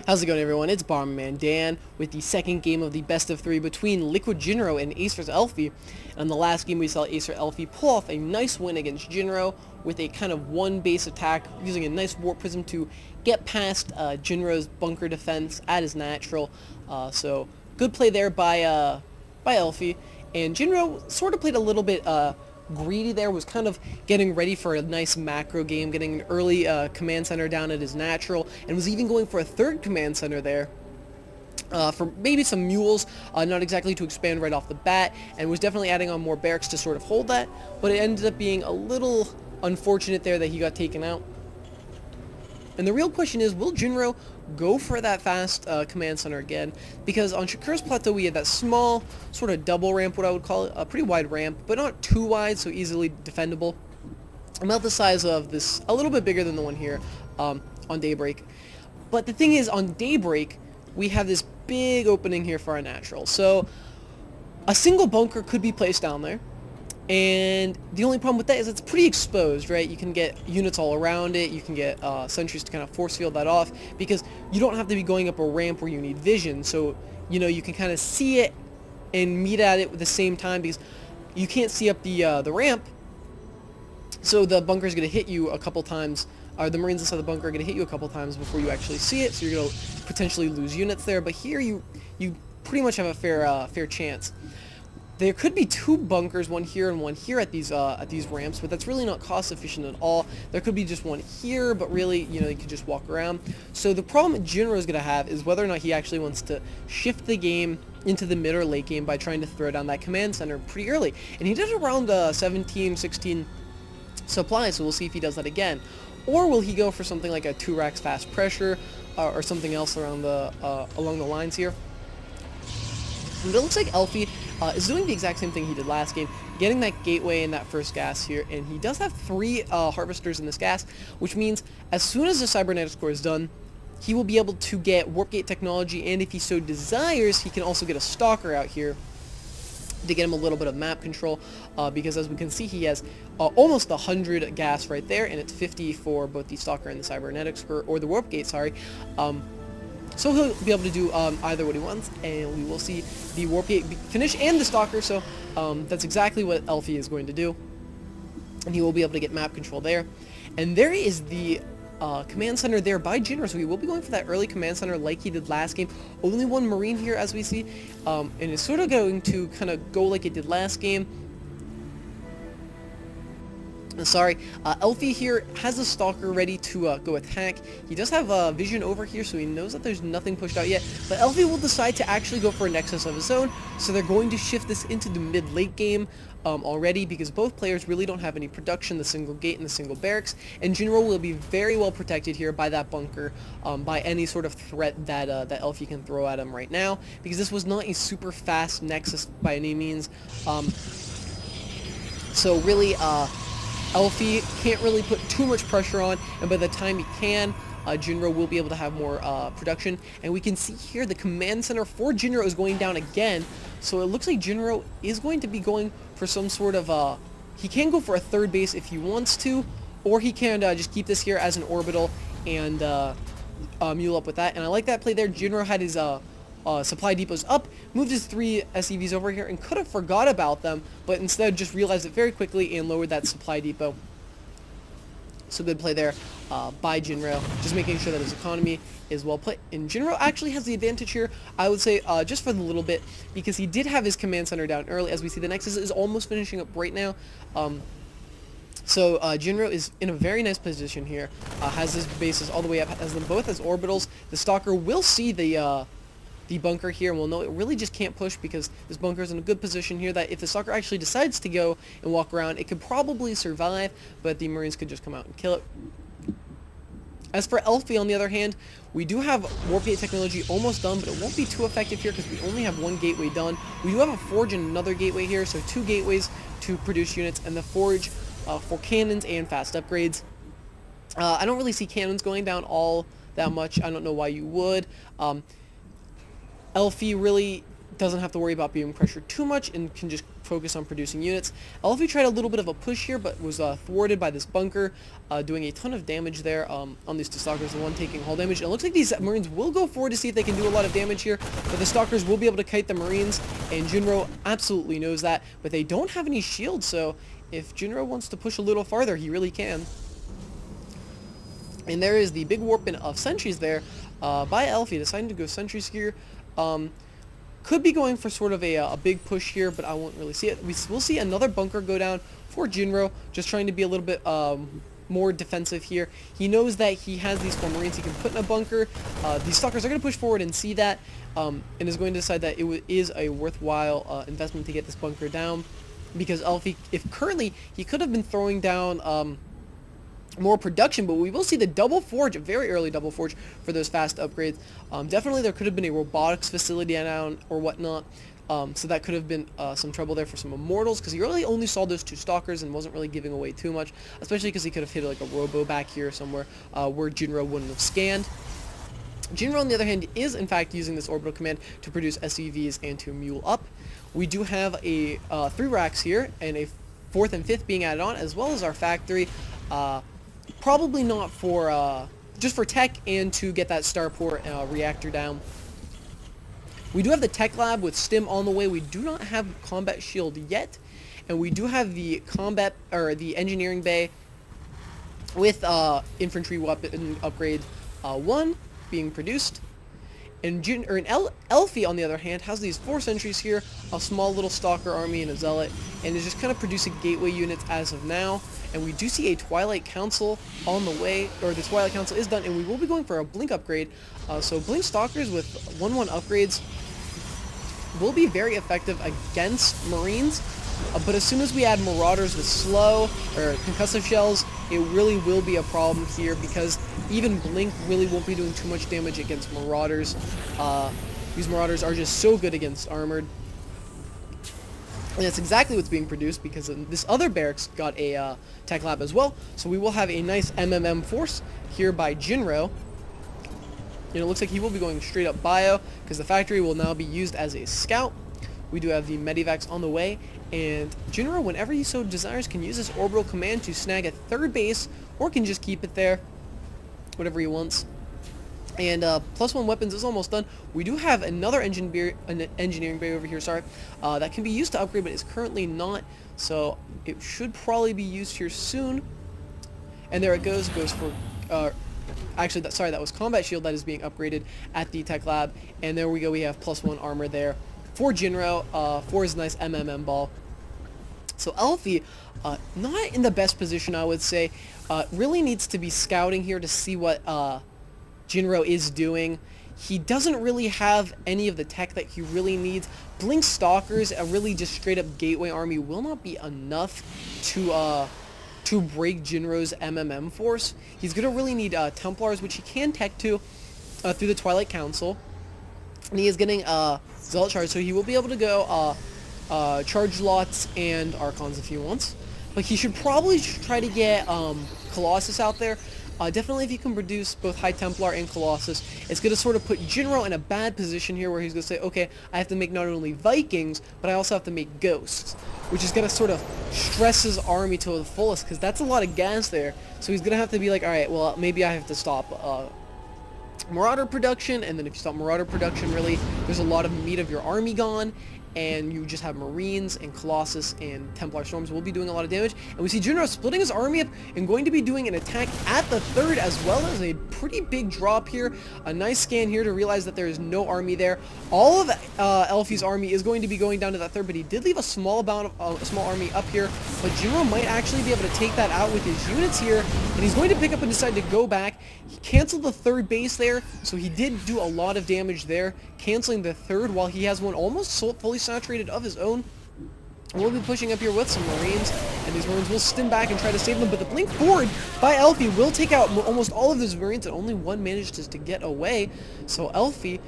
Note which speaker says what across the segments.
Speaker 1: How's it going, everyone? It's Bomberman Dan with the second game of the best of three between LiquidJinro and AcerElfi. And in the last game we saw AcerElfi pull off a nice win against Jinro with a kind of one base attack using a nice warp prism to get past Jinro's bunker defense at his natural. So good play there by Elfi. And Jinro sort of played a little bit greedy there, was kind of getting ready for a nice macro game, getting an early command center down at his natural, and was even going for a third command center there for maybe some mules, not exactly to expand right off the bat, and was definitely adding on more barracks to sort of hold that, but it ended up being a little unfortunate there that he got taken out. And the real question is, will Jinro go for that fast command center again? Because on Shakur's Plateau we had that small sort of double ramp, what I would call it, a pretty wide ramp, but not too wide, so easily defendable. About the size of this, a little bit bigger than the one here on Daybreak. But the thing is, on Daybreak, we have this big opening here for our natural. So a single bunker could be placed down there. And the only problem with that is it's pretty exposed, right? You can get units all around it, you can get sentries to kind of force field that off, because you don't have to be going up a ramp where you need vision, so, you know, you can kind of see it and meet at it at the same time, because you can't see up the ramp, so the bunker is going to hit you a couple times, or the Marines inside the bunker are going to hit you a couple times before you actually see it, so you're going to potentially lose units there, but here you pretty much have a fair chance. There could be two bunkers, one here and one here at these ramps, but that's really not cost efficient at all. There could be just one here, but really, you know, you could just walk around. So the problem Jinro is going to have is whether or not he actually wants to shift the game into the mid or late game by trying to throw down that command center pretty early. And he did around 17, 16 supplies, so we'll see if he does that again. Or will he go for something like a 2 racks fast pressure or something else around along the lines here? And it looks like Elfi is doing the exact same thing he did last game, getting that gateway and that first gas here, and he does have 3 harvesters in this gas, which means as soon as the cybernetics core is done, he will be able to get warp gate technology, and if he so desires, he can also get a stalker out here to get him a little bit of map control, because as we can see, he has almost 100 gas right there, and it's 50 for both the stalker and the cybernetics core, or the warp gate, sorry. So he'll be able to do either what he wants, and we will see the warp gate finish and the stalker, so that's exactly what Elfi is going to do. And he will be able to get map control there. And there is the command center there by Jinro, so he will be going for that early command center like he did last game. Only one Marine here, as we see, and it's sort of going to kind of go like it did last game. Elfi here has a stalker ready to go attack. He does have vision over here, so he knows that there's nothing pushed out yet, but Elfi will decide to actually go for a nexus of his own, so they're going to shift this into the mid-late game already, because both players really don't have any production, the single gate and the single barracks, and Jinro will be very well protected here by that bunker, by any sort of threat that Elfi can throw at him right now, because this was not a super fast nexus by any means. So really, Elfi can't really put too much pressure on, and by the time he can, Jinro will be able to have more production. And we can see here the command center for Jinro is going down again, so it looks like Jinro is going to be going for some sort of, he can go for a third base if he wants to, or he can just keep this here as an orbital and mule up with that. And I like that play there. Jinro had his supply depots up, moved his 3 SCVs over here, and could have forgot about them, but instead just realized it very quickly and lowered that supply depot. So good play there by Jinro, just making sure that his economy is well put. And Jinro actually has the advantage here, I would say, just for the little bit, because he did have his command center down early. As we see, the Nexus is almost finishing up right now. So Jinro is in a very nice position here, has his bases all the way up, has them both as orbitals. The Stalker will see the bunker here, and we'll know it really just can't push, because this bunker is in a good position here that if the stalker actually decides to go and walk around, it could probably survive, but the Marines could just come out and kill it. As for Elfi, on the other hand, we do have warp gate technology almost done, but it won't be too effective here because we only have 1 gateway done. We do have a forge and another gateway here, so 2 gateways to produce units, and the forge for cannons and fast upgrades. I don't really see cannons going down all that much. I don't know why you would. Elfi really doesn't have to worry about being pressured too much and can just focus on producing units. Elfi tried a little bit of a push here, but was thwarted by this bunker, doing a ton of damage there on these two stalkers, the one taking hull damage. And it looks like these Marines will go forward to see if they can do a lot of damage here, but the stalkers will be able to kite the Marines, and Jinro absolutely knows that, but they don't have any shields, so if Jinro wants to push a little farther, he really can. And there is the big warping of sentries there by Elfi, deciding to go sentries here. Could be going for sort of a big push here, but I won't really see it. We'll see another bunker go down for Jinro, just trying to be a little bit more defensive here. He knows that he has these 4 Marines he can put in a bunker. These stalkers are going to push forward and see that, and is going to decide that it is a worthwhile investment to get this bunker down, because Elfi, if currently, he could have been throwing down more production, but we will see the double forge, a very early double forge for those fast upgrades. Definitely there could have been a robotics facility down or whatnot, so that could have been some trouble there for some immortals, because he really only saw those 2 stalkers and wasn't really giving away too much, especially because he could have hit like a robo back here somewhere where Jinro wouldn't have scanned. Jinro, on the other hand, is in fact using this orbital command to produce SUVs and to mule up. We do have a 3 racks here, and a 4th and 5th being added on, as well as our factory. Probably not for, just for tech and to get that starport reactor down. We do have the tech lab with stim on the way. We do not have combat shield yet, and we do have the combat, or the engineering bay with infantry weapon upgrade 1 being produced. And Elfi, on the other hand, has these 4 sentries here, a small little stalker army and a zealot, and is just kind of producing gateway units as of now. And we do see a Twilight Council on the way, or the Twilight Council is done, and we will be going for a Blink upgrade. So Blink Stalkers with 1/1 upgrades will be very effective against Marines, but as soon as we add Marauders with slow or concussive shells, it really will be a problem here, because even Blink really won't be doing too much damage against Marauders. These Marauders are just so good against armored. And that's exactly what's being produced, because this other barracks got a tech lab as well. So we will have a nice MMM force here by Jinro. And it looks like he will be going straight up bio, because the factory will now be used as a scout. We do have the Medivacs on the way, and Jinro, whenever he so desires, can use this orbital command to snag a 3rd base, or can just keep it there, whatever he wants. And +1 weapons is almost done. We do have another engineering bay over here, that can be used to upgrade, but is currently not. So it should probably be used here soon. And there it goes. Goes for, actually, that was combat shield that is being upgraded at the tech lab. And there we go. We have +1 armor there for Jinro, for his nice MMM ball. So Elfi, not in the best position, I would say. Really needs to be scouting here to see what Jinro is doing. He doesn't really have any of the tech that he really needs. Blink Stalkers, a really just straight up gateway army, will not be enough to break Jinro's MMM force. He's going to really need Templars, which he can tech to through the Twilight Council. And he is getting Zealot Charge, so he will be able to go Charge Lots and Archons if he wants. But he should probably try to get Colossus out there. Definitely if you can produce both High Templar and Colossus, it's going to sort of put Jinro in a bad position here, where he's going to say, okay, I have to make not only Vikings, but I also have to make Ghosts, which is going to sort of stress his army to the fullest, because that's a lot of gas there. So he's going to have to be like, alright, well, maybe I have to stop Marauder production, and then if you stop Marauder production, really, there's a lot of meat of your army gone, and you just have Marines and Colossus and Templar Storms will be doing a lot of damage. And we see Jinro splitting his army up and going to be doing an attack at the 3rd, as well as a pretty big drop here. A nice scan here to realize that there is no army there. All of Elfi's army is going to be going down to that 3rd, but he did leave a small army up here. But Jinro might actually be able to take that out with his units here, and he's going to pick up and decide to go back. He canceled the 3rd base there, so he did do a lot of damage there, canceling the 3rd while he has one almost fully saturated of his own. We'll be pushing up here with some Marines, and these Marines will stim back and try to save them, but the Blink forward by Elfi will take out almost all of those Marines, and only one manages to get away. So Elfi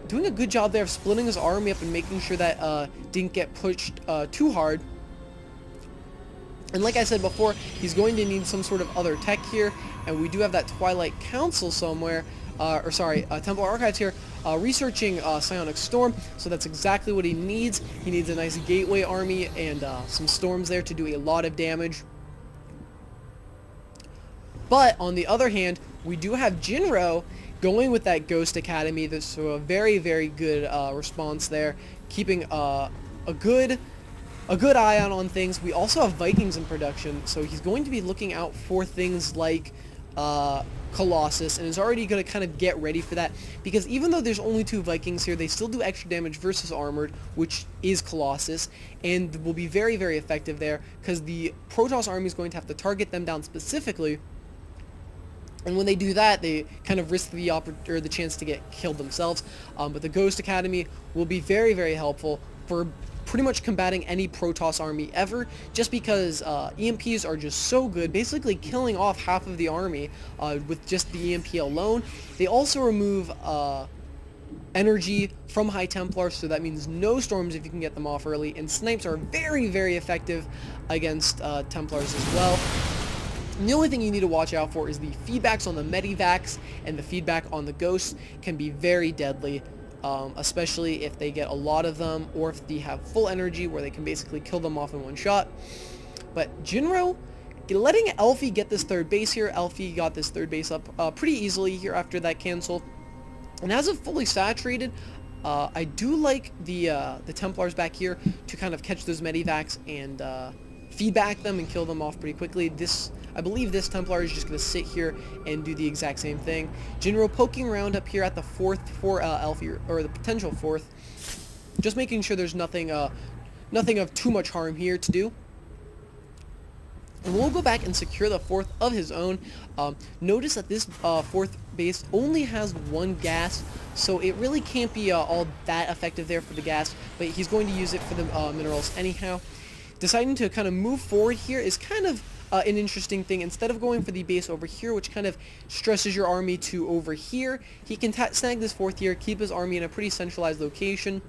Speaker 1: doing a good job there of splitting his army up and making sure that didn't get pushed too hard. And like I said before, he's going to need some sort of other tech here, and we do have that Twilight Council somewhere. Templar Archives here, researching Psionic Storm, so that's exactly what he needs. He needs a nice gateway army and some storms there to do a lot of damage. But on the other hand, we do have Jinro going with that Ghost Academy. That's a very, very good response there, keeping a good eye on things. We also have Vikings in production, so he's going to be looking out for things like Colossus, and is already going to kind of get ready for that, because even though there's only 2 Vikings here, they still do extra damage versus armored, which is Colossus, and will be very, very effective there, because the Protoss army is going to have to target them down specifically, and when they do that, they kind of risk the chance to get killed themselves. But the Ghost Academy will be very, very helpful for pretty much combating any Protoss army ever, just because EMPs are just so good, basically killing off half of the army with just the EMP alone. They also remove energy from High Templars, so that means no storms if you can get them off early, and snipes are very, very effective against Templars as well. And the only thing you need to watch out for is the feedbacks on the Medivacs, and the feedback on the Ghosts can be very deadly. Especially if they get a lot of them, or if they have full energy where they can basically kill them off in one shot. But Jinro, letting Elfi get this 3rd base here. Elfi got this 3rd base up pretty easily here after that cancel. And as of fully saturated, I do like the Templars back here to kind of catch those Medivacs and feedback them and kill them off pretty quickly. I believe this Templar is just going to sit here and do the exact same thing. Jinro poking around up here at the 4th for Elfi, or the potential 4th, just making sure there's nothing of too much harm here to do. And we'll go back and secure the 4th of his own. Notice that this 4th base only has 1 gas, so it really can't be all that effective there for the gas, but he's going to use it for the minerals anyhow. Deciding to kind of move forward here is kind of an interesting thing. Instead of going for the base over here, which kind of stresses your army to over here, he can snag this 4th here, keep his army in a pretty centralized location.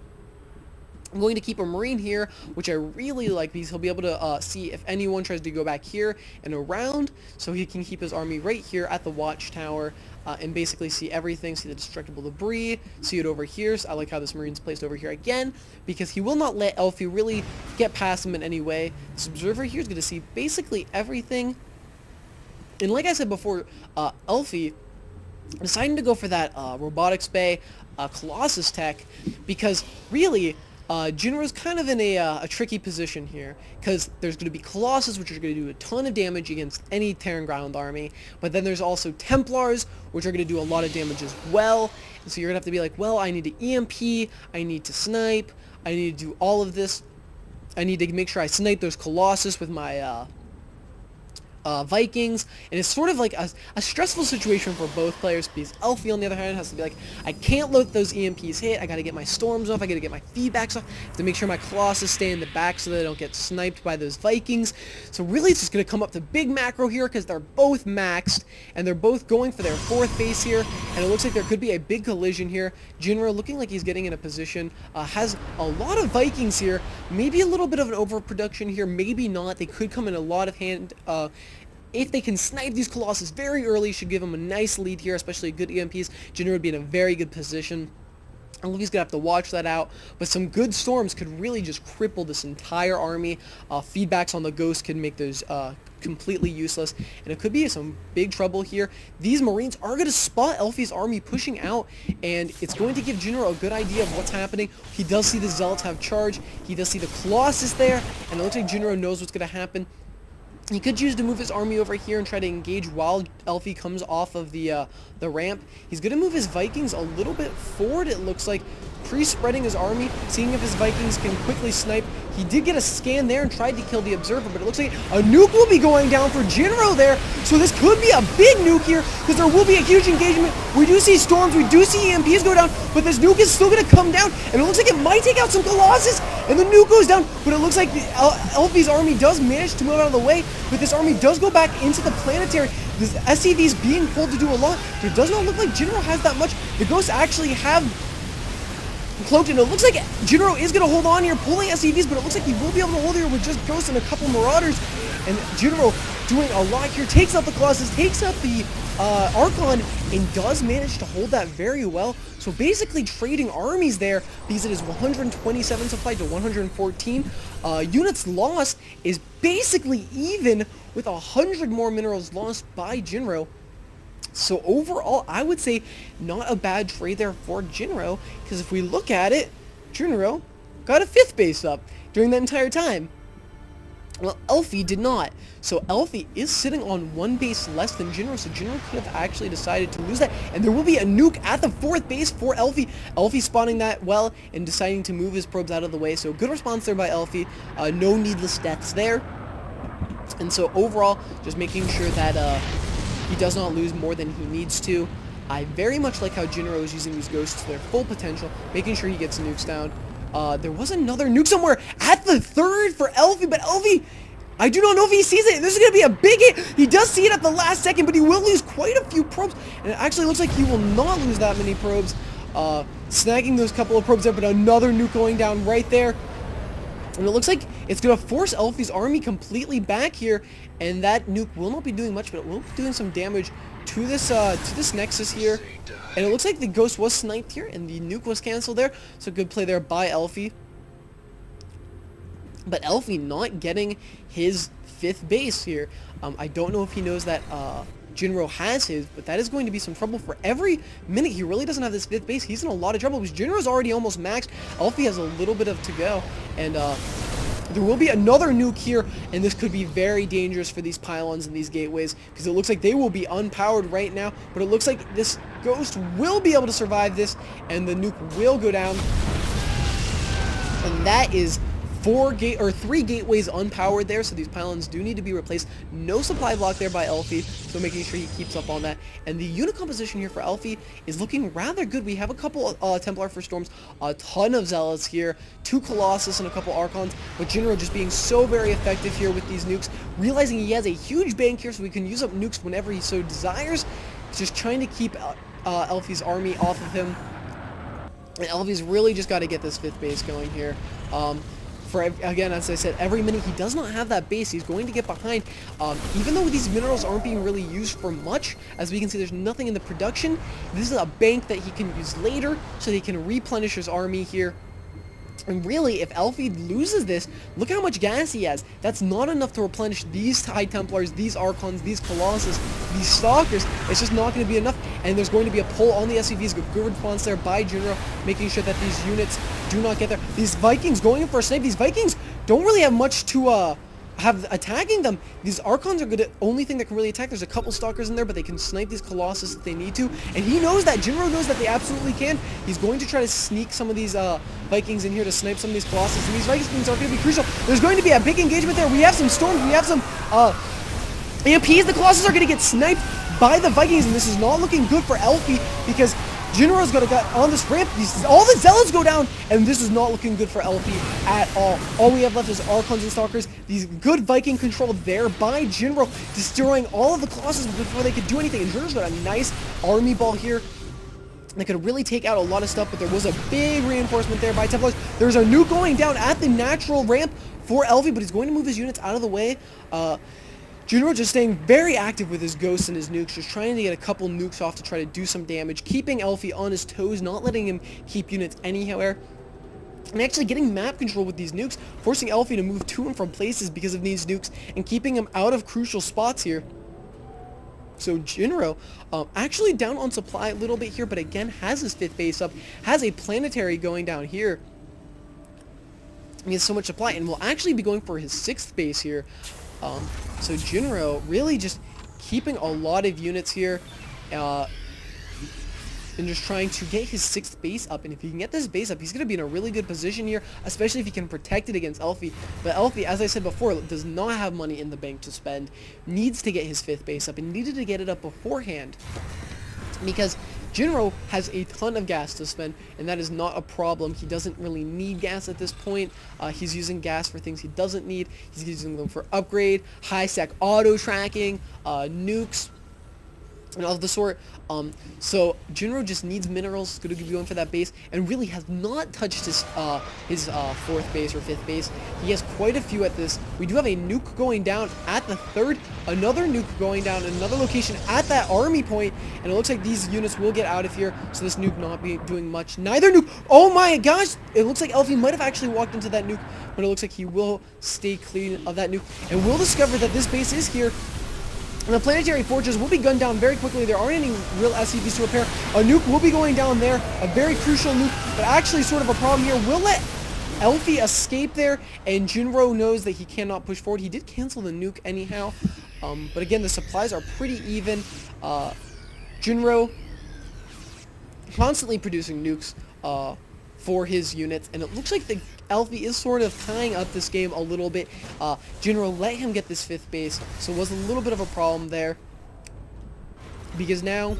Speaker 1: I'm going to keep a Marine here, which I really like, because he'll be able to see if anyone tries to go back here and around, so he can keep his army right here at the watchtower and basically see everything, see the destructible debris, see it over here. So I like how this Marine's placed over here again, because he will not let Elfi really get past him in any way. This Observer here is going to see basically everything. And like I said before, Elfi deciding to go for that Robotics Bay Colossus tech, because really Jinro's kind of in a tricky position here, because there's going to be Colossus, which are going to do a ton of damage against any Terran Ground army, but then there's also Templars, which are going to do a lot of damage as well, and so you're going to have to be like, well, I need to EMP, I need to snipe, I need to do all of this, I need to make sure I snipe those Colossus with my Vikings, and it's sort of like a stressful situation for both players, because Elfi on the other hand has to be like, I can't let those EMPs hit, I gotta get my storms off, I gotta get my feedbacks off, I have to make sure my Colossus stay in the back so they don't get sniped by those Vikings. So really it's just gonna come up to big macro here, because they're both maxed, and they're both going for their 4th base here, and it looks like there could be a big collision here. Jinro looking like he's getting in a position, has a lot of Vikings here, maybe a little bit of an overproduction here, maybe not. They could come in a lot of hand. If they can snipe these Colossus very early, should give them a nice lead here, especially good EMPs. Jinro would be in a very good position. I think he's going to have to watch that out, but some good storms could really just cripple this entire army. Feedbacks on the Ghost could make those completely useless, and it could be some big trouble here. These Marines are going to spot Elfi's army pushing out, and it's going to give Jinro a good idea of what's happening. He does see the Zealots have charge, he does see the Colossus there, and it looks like Jinro knows what's going to happen. He could choose to move his army over here and try to engage while Elfi comes off of the ramp. He's going to move his Vikings a little bit forward, it looks like, pre-spreading his army, seeing if his Vikings can quickly snipe. He did get a scan there and tried to kill the Observer, but it looks like a nuke will be going down for Jinro there, so this could be a big nuke here, because there will be a huge engagement. We do see storms, we do see EMPs go down, but this nuke is still going to come down, and it looks like it might take out some Colossus, and the nuke goes down, but it looks like Elfi's army does manage to move out of the way, but this army does go back into the planetary. This SCV is being pulled to do a lot, but it does not look like Jinro has that much. The Ghosts actually have cloaked, and it looks like Jinro is going to hold on here, pulling SCVs, but it looks like he will be able to hold here with just Ghosts and a couple Marauders, and Jinro doing a lot here. Takes out the Colossus, takes out the Archon, and does manage to hold that very well. So basically trading armies there because it is 127 supply to 114. Units lost is basically even with 100 more minerals lost by Jinro. So overall, I would say not a bad trade there for Jinro, because if we look at it, Jinro got a 5th base up during that entire time. Well, Elfi did not. So Elfi is sitting on 1 base less than Jinro, so Jinro could have actually decided to lose that. And there will be a nuke at the 4th base for Elfi. Elfi spotting that well and deciding to move his probes out of the way. So good response there by Elfi. No needless deaths there. And so overall, just making sure that he does not lose more than he needs to. I very much like how Jinro is using these ghosts to their full potential, making sure he gets nukes down. There was another nuke somewhere at the 3rd for Elfi, but Elfi, I do not know if he sees it. This is going to be a big hit. He does see it at the last second, but he will lose quite a few probes. And it actually looks like he will not lose that many probes. Snagging those couple of probes there, but another nuke going down right there. And it looks like it's going to force Elfi's army completely back here. And that nuke will not be doing much, but it will be doing some damage to this Nexus here. And it looks like the ghost was sniped here, and the nuke was canceled there. So good play there by Elfi. But Elfi not getting his 5th base here. I don't know if he knows that Jinro has his, but that is going to be some trouble for every minute he really doesn't have this 5th base. He's in a lot of trouble because Jinro's already almost maxed. Elfi has a little bit of to go, and there will be another nuke here, and this could be very dangerous for these pylons and these gateways because it looks like they will be unpowered right now, but it looks like this ghost will be able to survive this, and the nuke will go down, and that is 3 gateways unpowered there, so these pylons do need to be replaced. No supply block there by Elfi, so making sure he keeps up on that. And the unit composition here for Elfi is looking rather good. We have a couple Templar for Storms, a ton of Zealots here, 2 Colossus and a couple Archons, but Jinro just being so very effective here with these nukes, realizing he has a huge bank here so he can use up nukes whenever he so desires. He's just trying to keep Elfi's army off of him. And Elfi's really just got to get this 5th base going here. Again, as I said, every minute he does not have that base, he's going to get behind. Even though these minerals aren't being really used for much, as we can see, there's nothing in the production. This is a bank that he can use later, so he can replenish his army here. And really, if Elfi loses this, look how much gas he has. That's not enough to replenish these High Templars, these Archons, these Colossus, these Stalkers. It's just not going to be enough. And there's going to be a pull on the SCVs. Good response there by Jinro, making sure that these units do not get there. These Vikings going in for a snipe. These Vikings don't really have much to have attacking them. These Archons are good at only thing that can really attack. There's a couple Stalkers in there, but they can snipe these Colossus if they need to. And he knows that. Jinro knows that they absolutely can. He's going to try to sneak some of these Vikings in here to snipe some of these Colossus. And these Vikings are going to be crucial. There's going to be a big engagement there. We have some Storms. We have some AMPs. The Colossus are going to get sniped by the Vikings. And this is not looking good for Elfi because Jinro's going to get on this ramp. All the Zealots go down, and this is not looking good for Elfi at all. All we have left is Archons and Stalkers. These good Viking control there by Jinro, destroying all of the Colossus before they could do anything. And Jinro's got a nice army ball here. They could really take out a lot of stuff, but there was a big reinforcement there by Templars. There's a nuke going down at the natural ramp for Elfi, but he's going to move his units out of the way. Jinro just staying very active with his ghosts and his nukes, just trying to get a couple nukes off to try to do some damage, keeping Elfi on his toes, not letting him keep units anywhere, and actually getting map control with these nukes, forcing Elfi to move to and from places because of these nukes, and keeping him out of crucial spots here. So Jinro actually down on supply a little bit here, but again has his 5th base up, has a planetary going down here. He has so much supply, and will actually be going for his 6th base here. So Jinro really just keeping a lot of units here, and just trying to get his 6th base up. And if he can get this base up, he's going to be in a really good position here, especially if he can protect it against Elfi. But Elfi, as I said before, does not have money in the bank to spend, needs to get his 5th base up, and needed to get it up beforehand, because Jinro has a ton of gas to spend, and that is not a problem. He doesn't really need gas at this point. He's using gas for things he doesn't need. He's using them for upgrade, high-stack auto-tracking, nukes, and of the sort. So Jinro just needs minerals, going to be going for that base, and really has not touched his fourth base or fifth base. He has quite a few at this. We do have a nuke going down at the third, another nuke going down in another location at that army point, and it looks like these units will get out of here, so this nuke not be doing much. Neither nuke, oh my gosh, it looks like Elfi might have actually walked into that nuke, but it looks like he will stay clean of that nuke, and we'll discover that this base is here. And the planetary fortress will be gunned down very quickly. There aren't any real SCVs to repair. A nuke will be going down there, a very crucial nuke, but actually sort of a problem here. We'll let Elfi escape there, and Jinro knows that he cannot push forward. He did cancel the nuke anyhow, but again, the supplies are pretty even. Jinro constantly producing nukes for his units, and it looks like the Elfi is sort of tying up this game a little bit. Jinro let him get this fifth base, so it was a little bit of a problem there. Because now,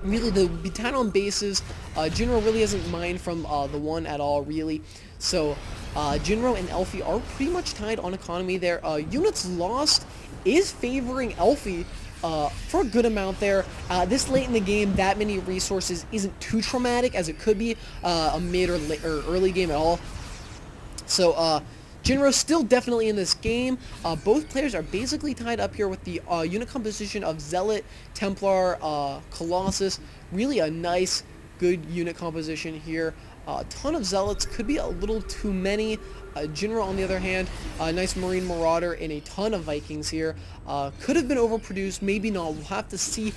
Speaker 1: really, the battalion bases, Jinro really doesn't mind from the one at all, really. So, Jinro and Elfi are pretty much tied on economy there. Units lost is favoring Elfi for a good amount there. This late in the game, that many resources isn't too traumatic as it could be a mid or early game at all. So, Jinro's still definitely in this game. Both players are basically tied up here with the unit composition of Zealot, Templar, Colossus. Really a nice, good unit composition here. A ton of Zealots, could be a little too many. Jinro, on the other hand, a nice Marine Marauder and a ton of Vikings here. Could have been overproduced, maybe not. We'll have to see.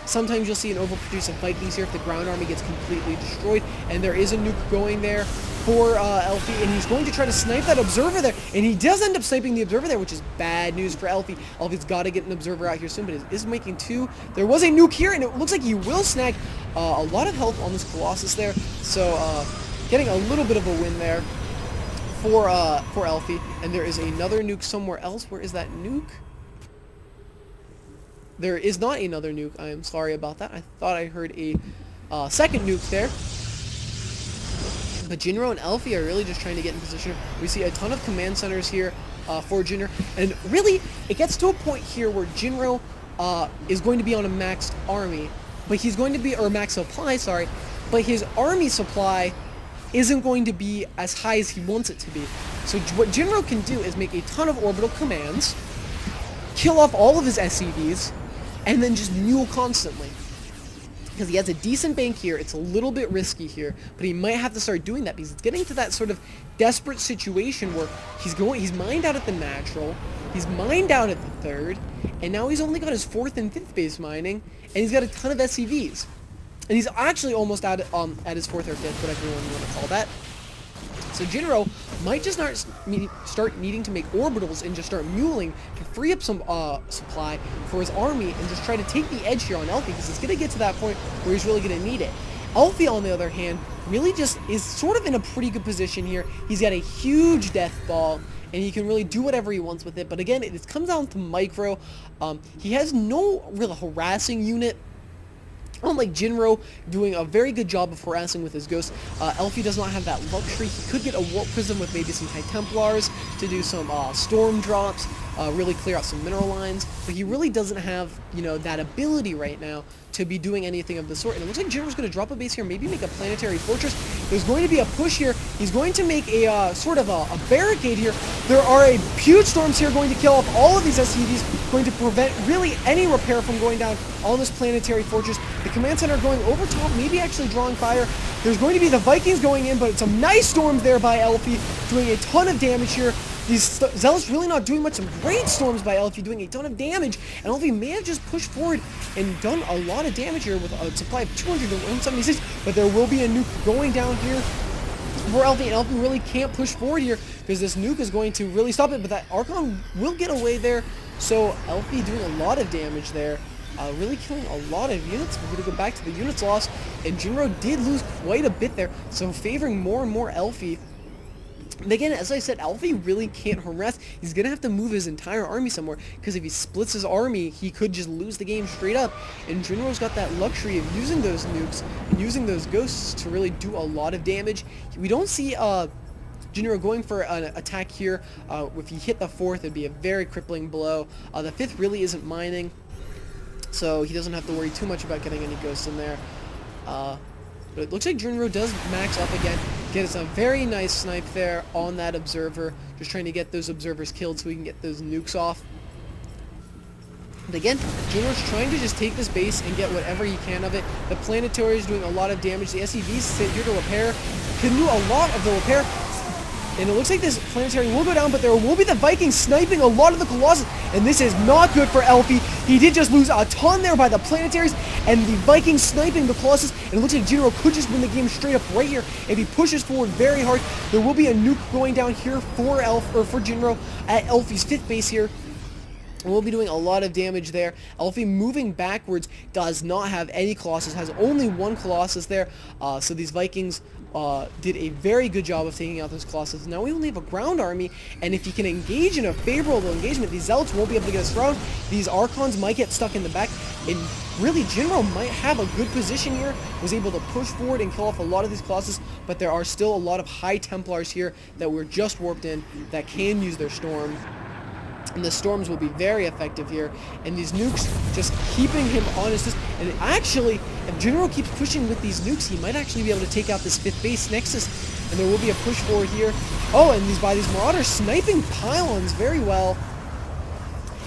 Speaker 1: Sometimes you'll see an overproduce of Vikings here if the ground army gets completely destroyed. And there is a nuke going there for Elfi, and he's going to try to snipe that observer there. And he does end up sniping the observer there, which is bad news for Elfi. Elfi's got to get an observer out here soon, but it is making two. There was a nuke here, and it looks like he will snag a lot of health on this Colossus there. So getting a little bit of a win there for Elfi. And there is another nuke somewhere else. Where is that nuke? There is not another nuke. I am sorry about that. I thought I heard a second nuke there. But Jinro and Elfi are really just trying to get in position. We see a ton of command centers here for Jinro. And really, it gets to a point here where Jinro is going to be on a maxed army. But he's going to be, or max supply, sorry. But his army supply isn't going to be as high as he wants it to be. So what Jinro can do is make a ton of orbital commands, kill off all of his SCVs, and then just mule constantly. Because he has a decent bank here, it's a little bit risky here, but he might have to start doing that because it's getting to that sort of desperate situation where he's mined out at the natural, he's mined out at the third, and now he's only got his fourth and fifth base mining, and he's got a ton of SCVs. And he's actually almost at his fourth or fifth, whatever you want to call that. So Jinro might just start needing to make orbitals and just start muling to free up some supply for his army and just try to take the edge here on Elfi, because it's going to get to that point where he's really going to need it. Elfi, on the other hand, really just is sort of in a pretty good position here. He's got a huge death ball, and he can really do whatever he wants with it. But again, it comes down to micro. He has no real harassing unit. Unlike Jinro doing a very good job of harassing with his ghosts, Elfi does not have that luxury. He could get a Warp Prism with maybe some High Templars to do some storm drops, really clear out some mineral lines, but he really doesn't have, that ability right now to be doing anything of the sort. And it looks like Jinro's going to drop a base here, maybe make a planetary fortress. There's going to be a push here. He's going to make a sort of a barricade here. There are a huge storms here going to kill off all of these SCVs, going to prevent really any repair from going down on this planetary fortress. The command center going over top, maybe actually drawing fire. There's going to be the Vikings going in, but some nice storms there by Elfi, doing a ton of damage here. These Zealots really not doing much. Some great storms by Elfi, doing a ton of damage. And Elfi may have just pushed forward and done a lot of damage here with a supply of 200 to 176. But there will be a nuke going down here for Elfi, and Elfi really can't push forward here because this nuke is going to really stop it. But that Archon will get away there. So Elfi doing a lot of damage there. Really killing a lot of units. We're going to go back to the units lost. And Jinro did lose quite a bit there. So favoring more and more Elfi. And again, as I said, Elfi really can't harass. He's going to have to move his entire army somewhere, because if he splits his army, he could just lose the game straight up. And Jinro's got that luxury of using those nukes and using those ghosts to really do a lot of damage. We don't see Jinro going for an attack here. If he hit the fourth, it'd be a very crippling blow. The fifth really isn't mining. so he doesn't have to worry too much about getting any ghosts in there. But it looks like Jinro does max up again. Gets a very nice snipe there on that observer. Just trying to get those observers killed so we can get those nukes off. But again, Jinro's trying to just take this base and get whatever he can of it. The planetary is doing a lot of damage. The SCVs sit here to repair. Can do a lot of the repair. And it looks like this planetary will go down, but there will be the Vikings sniping a lot of the Colossus. And this is not good for Elfi. He did just lose a ton there by the planetaries, and the Vikings sniping the Colossus. And it looks like Jinro could just win the game straight up right here if he pushes forward very hard. There will be a nuke going down here for Jinro at Elfi's 5th base here. We'll be doing a lot of damage there. Elfi moving backwards does not have any Colossus, has only one Colossus there. So these Vikings did a very good job of taking out those Colossus. Now we only have a ground army, and if you can engage in a favorable engagement, these Zealots won't be able to get us around. These Archons might get stuck in the back, and really Jinro might have a good position here. Was able to push forward and kill off a lot of these Colossus, but there are still a lot of High Templars here that were just warped in that can use their Storm. And the storms will be very effective here. And these nukes just keeping him on his... And actually, if Jinro keeps pushing with these nukes, he might actually be able to take out this 5th base Nexus. And there will be a push forward here. Oh, and these Marauders sniping pylons very well.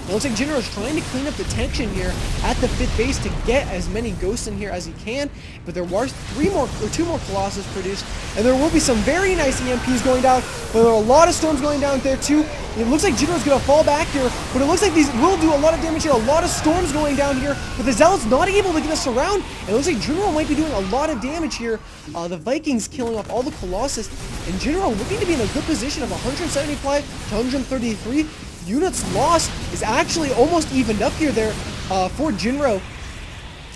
Speaker 1: It looks like Jinro is trying to clean up the tension here at the 5th base to get as many ghosts in here as he can, but there were 2 more Colossus produced, and there will be some very nice EMPs going down, but there are a lot of storms going down there too. It looks like Jinro's going to fall back here, but it looks like these will do a lot of damage here, a lot of storms going down here, but the Zealots not able to get us around, and it looks like Jinro might be doing a lot of damage here. The Vikings killing off all the Colossus, and Jinro looking to be in a good position of 175 to 133. Units lost is actually almost evened up here for Jinro.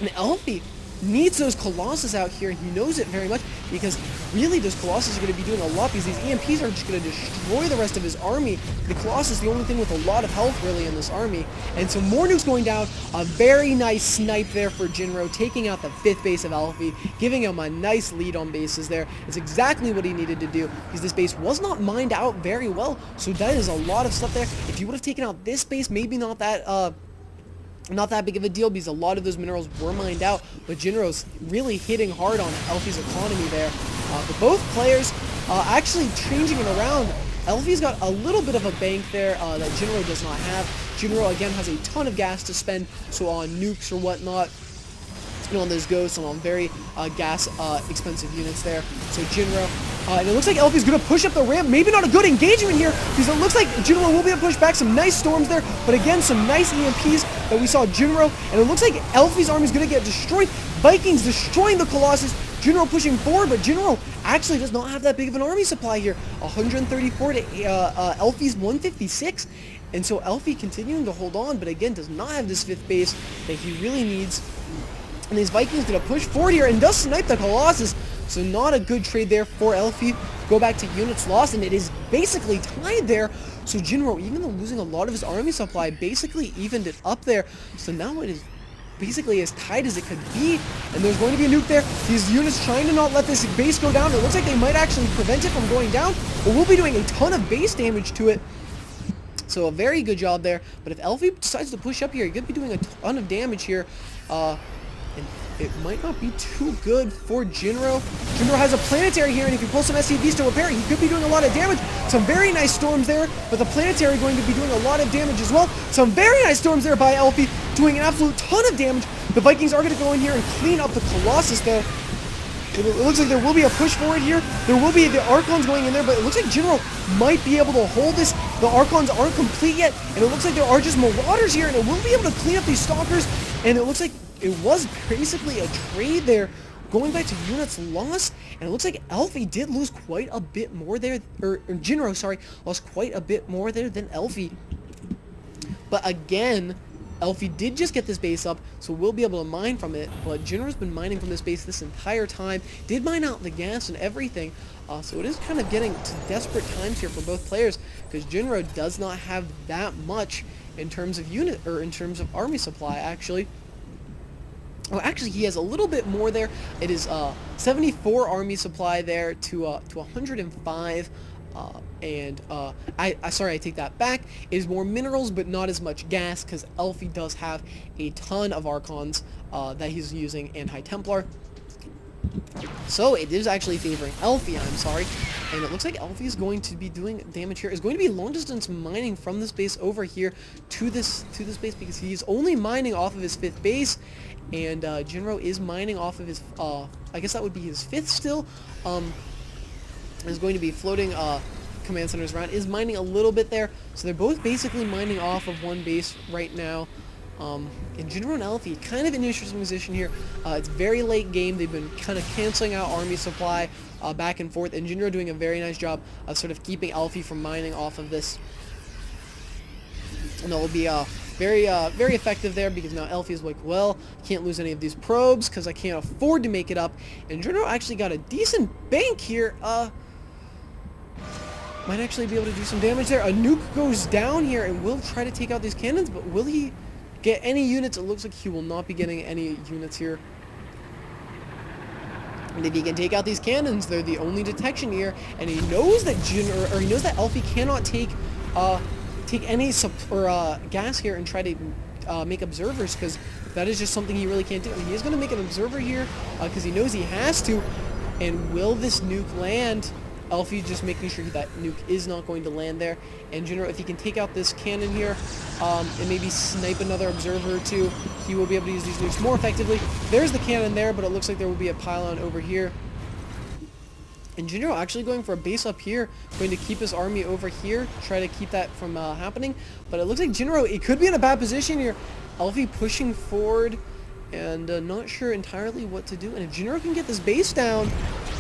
Speaker 1: And Elfi needs those Colossus out here, and he knows it very much, because really those Colossus are going to be doing a lot, because these EMPs are just going to destroy the rest of his army. The Colossus is the only thing with a lot of health really in this army. And so more nukes going down. A very nice snipe there for Jinro, taking out the 5th base of Elfi, giving him a nice lead on bases there. It's exactly what he needed to do, because this base was not mined out very well, so that is a lot of stuff there. If you would have taken out this base, maybe not that big of a deal, because a lot of those minerals were mined out, but Jinro's really hitting hard on Elfi's economy there. But both players actually changing it around. Elfi's got a little bit of a bank there that Jinro does not have. Jinro again has a ton of gas to spend, so on nukes or whatnot, on those ghosts and on very gas expensive units there. So Jinro, and it looks like Elfi's going to push up the ramp. Maybe not a good engagement here, because it looks like Jinro will be able to push back. Some nice storms there, but again, some nice EMPs that we saw Jinro, and it looks like Elfi's army is going to get destroyed. Vikings destroying the Colossus. Jinro pushing forward, but Jinro actually does not have that big of an army supply here. 134 to Elfi's 156. And so Elfi continuing to hold on, but again, does not have this 5th base that he really needs. And these Vikings going to push forward here and does snipe the Colossus. So not a good trade there for Elfi. Go back to units lost, and it is basically tied there. So Jinro, even though losing a lot of his army supply, basically evened it up there. So now it is basically as tight as it could be, and there's going to be a nuke there. These units trying to not let this base go down. It looks like they might actually prevent it from going down, but we'll be doing a ton of base damage to it. So a very good job there. But if Elfi decides to push up here, he could be doing a ton of damage here. And it might not be too good for Jinro. Jinro has a planetary here, and if you pull some SCVs to repair, he could be doing a lot of damage. Some very nice storms there, but the planetary going to be doing a lot of damage as well. Some very nice storms there by Elfi, doing an absolute ton of damage. The Vikings are going to go in here and clean up the Colossus there. It looks like there will be a push forward here. There will be the Archons going in there, but it looks like Jinro might be able to hold this. The Archons aren't complete yet, and it looks like there are just Marauders here, and it will be able to clean up these Stalkers, and it looks like it was basically a trade there, going back to units lost, and it looks like Elfi did lose quite a bit more there, or Jinro, sorry, lost quite a bit more there than Elfi. But again, Elfi did just get this base up, so we'll be able to mine from it, but Jinro's been mining from this base this entire time, did mine out the gas and everything, so it is kind of getting to desperate times here for both players, because Jinro does not have that much in terms of unit, or in terms of army supply, actually. Well, actually, he has a little bit more there. It is 74 army supply there to 105 Sorry, I take that back. It is more minerals, but not as much gas, because Elfi does have a ton of Archons that he's using in High Templar. So it is actually favoring Elfi, I'm sorry. And it looks like Elfi is going to be doing damage here. It's going to be long distance mining from this base over here to this base, because he's only mining off of his 5th base. And Jinro is mining off of his, I guess that would be his 5th still. Is going to be floating command centers around, is mining a little bit there. So they're both basically mining off of one base right now. And Jinro and Elfi, kind of an interesting position here. It's very late game. They've been kind of canceling out army supply back and forth, and Jinro doing a very nice job of sort of keeping Elfi from mining off of this. And that will be very effective there, because now Elfi is like, well, I can't lose any of these probes because I can't afford to make it up. And Jinro actually got a decent bank here. Might actually be able to do some damage there. A nuke goes down here and will try to take out these cannons, but will he get any units? It looks like he will not be getting any units here. And if he can take out these cannons, they're the only detection here. And he knows that he knows that Elfi cannot take any gas here and try to make observers, because that is just something he really can't do. And he is going to make an observer here because he knows he has to. And will this nuke land? Elfi just making sure that nuke is not going to land there. And Jinro, if he can take out this cannon here and maybe snipe another observer or two, he will be able to use these nukes more effectively. There's the cannon there, but it looks like there will be a pylon over here. And Jinro actually going for a base up here, going to keep his army over here, try to keep that from happening. But it looks like Jinro, it could be in a bad position here. Elfi pushing forward and not sure entirely what to do. And if Jinro can get this base down,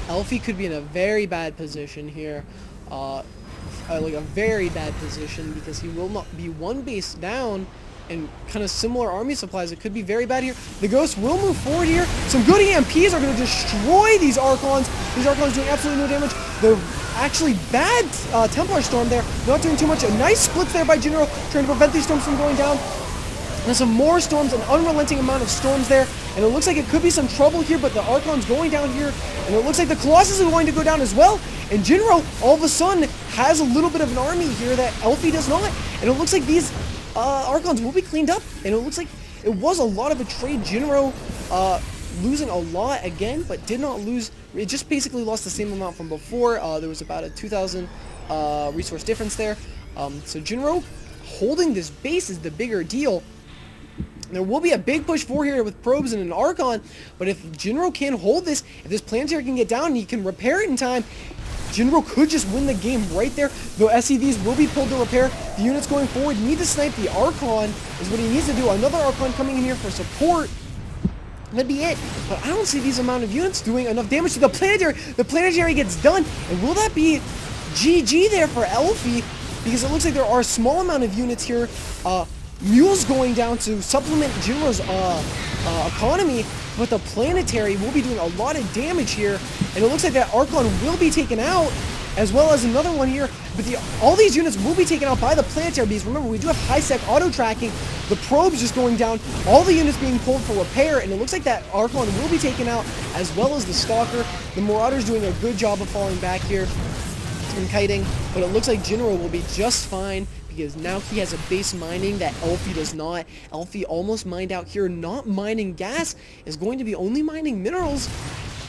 Speaker 1: Elfi could be in a very bad position here. Like a very bad position, because he will not be one base down and kind of similar army supplies. It could be very bad here. The Ghost will move forward here. Some good EMPs are going to destroy these Archons. These Archons doing absolutely no damage. The actually bad Templar Storm there, not doing too much. A nice splits there by Jinro, trying to prevent these storms from going down. There's some more storms, an unrelenting amount of storms there, and it looks like it could be some trouble here, but the Archon's going down here, and it looks like the Colossus is going to go down as well, and Jinro, all of a sudden, has a little bit of an army here that Elfi does not, and it looks like these Archons will be cleaned up, and it looks like it was a lot of a trade. Jinro losing a lot again, but did not lose. It just basically lost the same amount from before. There was about a 2,000 resource difference there. So Jinro holding this base is the bigger deal. There will be a big push forward here with probes and an Archon, but if Jinro can hold this, if this planetary can get down and he can repair it in time, Jinro could just win the game right there. The SCVs will be pulled to repair. The units going forward need to snipe the Archon is what he needs to do. Another Archon coming in here for support. That'd be it. But I don't see these amount of units doing enough damage to the planetary. The planetary gets done. And will that be GG there for Elfi? Because it looks like there are a small amount of units here. Mules going down to supplement Jinro's economy, but the planetary will be doing a lot of damage here, and it looks like that Archon will be taken out, as well as another one here, but all these units will be taken out by the planetary bees. Remember, we do have high-sec auto-tracking, the probes just going down, all the units being pulled for repair, and it looks like that Archon will be taken out, as well as the Stalker. The Marauder's doing a good job of falling back here and kiting, but it looks like Jinro will be just fine, because now he has a base mining that Elfi does not. Elfi almost mined out here, not mining gas, is going to be only mining minerals,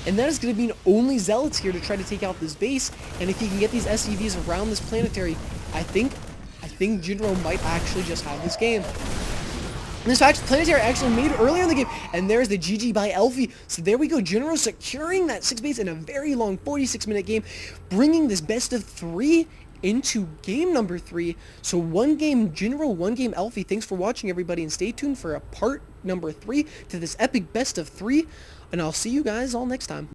Speaker 1: and that is going to mean only Zealots here to try to take out this base. And if he can get these SCVs around this planetary, I think Jinro might actually just have this game. This planetary actually made it earlier in the game, and there's the GG by Elfi. So there we go, Jinro securing that 6 base in a very long 46-minute game, bringing this best of 3 into game number 3. So 1 game Jinro, 1 game Elfi. Thanks for watching, everybody, and stay tuned for a part number 3 to this epic best of 3, and I'll see you guys all next time.